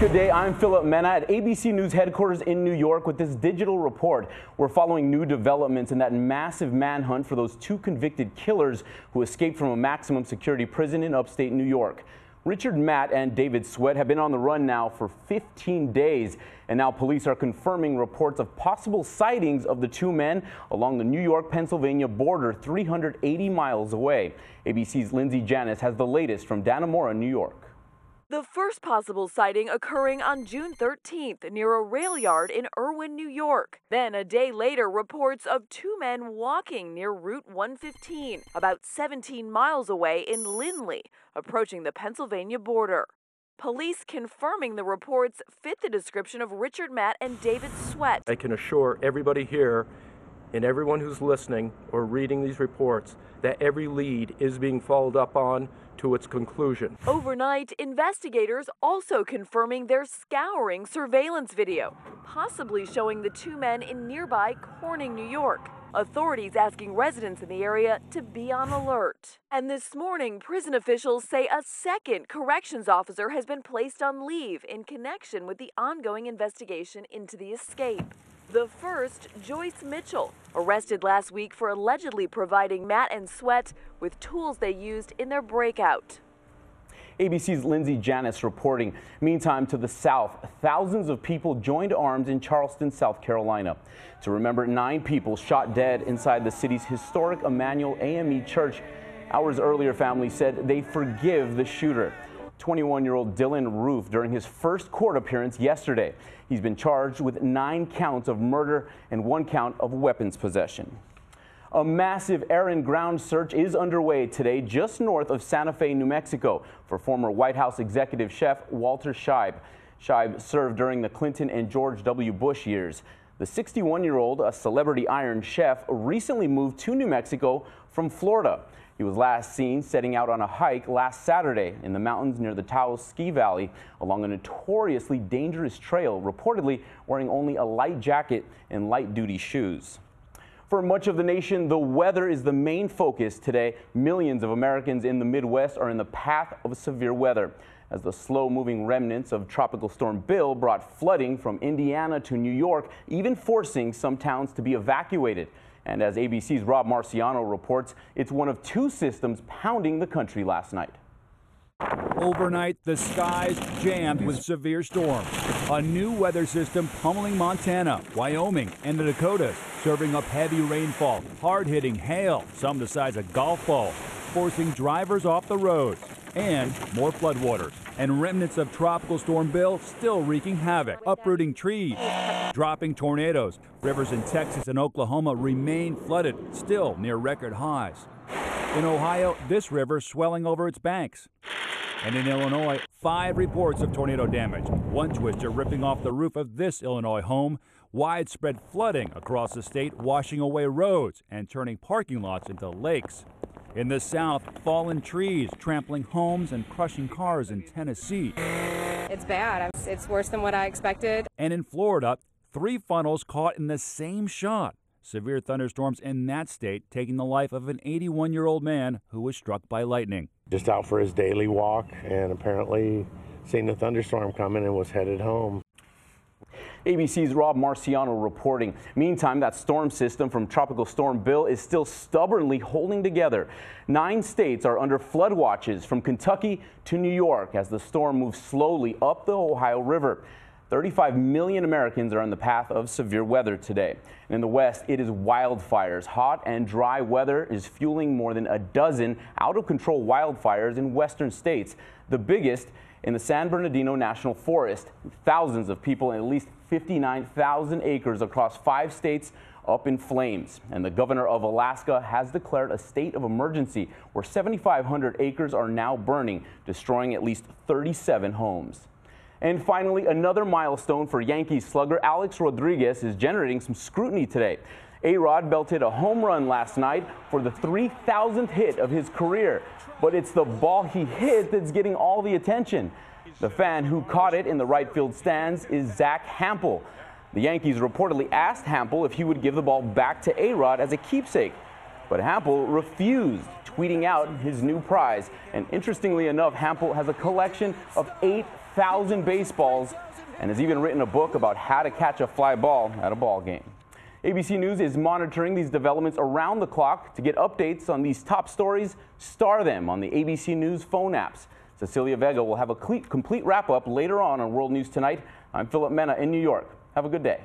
Good day, I'm Philip Mena at ABC News headquarters in New York with this digital report. We're following new developments in that massive manhunt for those two convicted killers who escaped from a maximum security prison in upstate New York. Richard Matt and David Sweat have been on the run now for 15 days, and now police are confirming reports of possible sightings of the two men along the New York-Pennsylvania border 380 miles away. ABC's Lindsay Janis has the latest from Dannemora, New York. The first possible sighting occurring on June 13th near a rail yard in Irwin, New York. Then a day later, reports of two men walking near Route 115, about 17 miles away in Lindley, approaching the Pennsylvania border. Police confirming the reports fit the description of Richard Matt and David Sweat. I can assure everybody here and everyone who's listening or reading these reports that every lead is being followed up on to its conclusion. Overnight, investigators also confirming they're scouring surveillance video, possibly showing the two men in nearby Corning, New York. Authorities asking residents in the area to be on alert. And this morning, prison officials say a second corrections officer has been placed on leave in connection with the ongoing investigation into the escape. The first, Joyce Mitchell, arrested last week for allegedly providing Matt and Sweat with tools they used in their breakout. ABC's Lindsay Janis reporting. Meantime, to the south, thousands of people joined arms in Charleston, South Carolina, to remember 9 people shot dead inside the city's historic Emmanuel AME church. Hours earlier, families said they forgive the shooter. 21-year-old Dylan Roof during his first court appearance yesterday. He's been charged with 9 counts of murder and 1 count of weapons possession. A massive air and ground search is underway today just north of Santa Fe, New Mexico, for former White House executive chef Walter Scheib. Scheib served during the Clinton and George W. Bush years. The 61-year-old, a celebrity Iron Chef, recently moved to New Mexico from Florida. He was last seen setting out on a hike last Saturday in the mountains near the Taos Ski Valley along a notoriously dangerous trail, reportedly wearing only a light jacket and light-duty shoes. For much of the nation, the weather is the main focus today. Millions of Americans in the Midwest are in the path of severe weather, as the slow-moving remnants of Tropical Storm Bill brought flooding from Indiana to New York, even forcing some towns to be evacuated. And as ABC's Rob Marciano reports, it's one of 2 systems pounding the country last night. Overnight, the skies jammed with severe storms. A new weather system pummeling Montana, Wyoming, and the Dakotas, serving up heavy rainfall, hard-hitting hail, some the size of golf balls, forcing drivers off the roads, and more floodwaters. And remnants of Tropical Storm Bill still wreaking havoc, uprooting trees, dropping tornadoes. Rivers in Texas and Oklahoma remain flooded, still near record highs. In Ohio, this river swelling over its banks. And in Illinois, 5 reports of tornado damage. One twister ripping off the roof of this Illinois home. Widespread flooding across the state, washing away roads and turning parking lots into lakes. In the south, fallen trees trampling homes and crushing cars in Tennessee. It's bad. It's worse than what I expected. And in Florida, 3 funnels caught in the same shot. Severe thunderstorms in that state taking the life of an 81-year-old man who was struck by lightning. Just out for his daily walk and apparently seen the thunderstorm coming and was headed home. ABC's Rob Marciano reporting. Meantime, that storm system from Tropical Storm Bill is still stubbornly holding together. 9 states are under flood watches from Kentucky to New York as the storm moves slowly up the Ohio River. 35 million Americans are in the path of severe weather today. And in the West, it is wildfires. Hot and dry weather is fueling more than a dozen out-of-control wildfires in western states. The biggest in the San Bernardino National Forest. Thousands of people in at least 59,000 acres across 5 states up in flames. And the governor of Alaska has declared a state of emergency where 7,500 acres are now burning, destroying at least 37 homes. And finally, another milestone for Yankees slugger Alex Rodriguez is generating some scrutiny today. A-Rod belted a home run last night for the 3,000th hit of his career. But it's the ball he hit that's getting all the attention. The fan who caught it in the right field stands is Zach Hampel. The Yankees reportedly asked Hampel if he would give the ball back to A-Rod as a keepsake. But Hampel refused, tweeting out his new prize. And interestingly enough, Hampel has a collection of 8 1,000 baseballs and has even written a book about how to catch a fly ball at a ball game. ABC News is monitoring these developments around the clock. To get updates on these top stories, star them on the ABC News phone apps. Cecilia Vega will have a complete wrap-up later on World News Tonight. I'm Philip Mena in New York. Have a good day.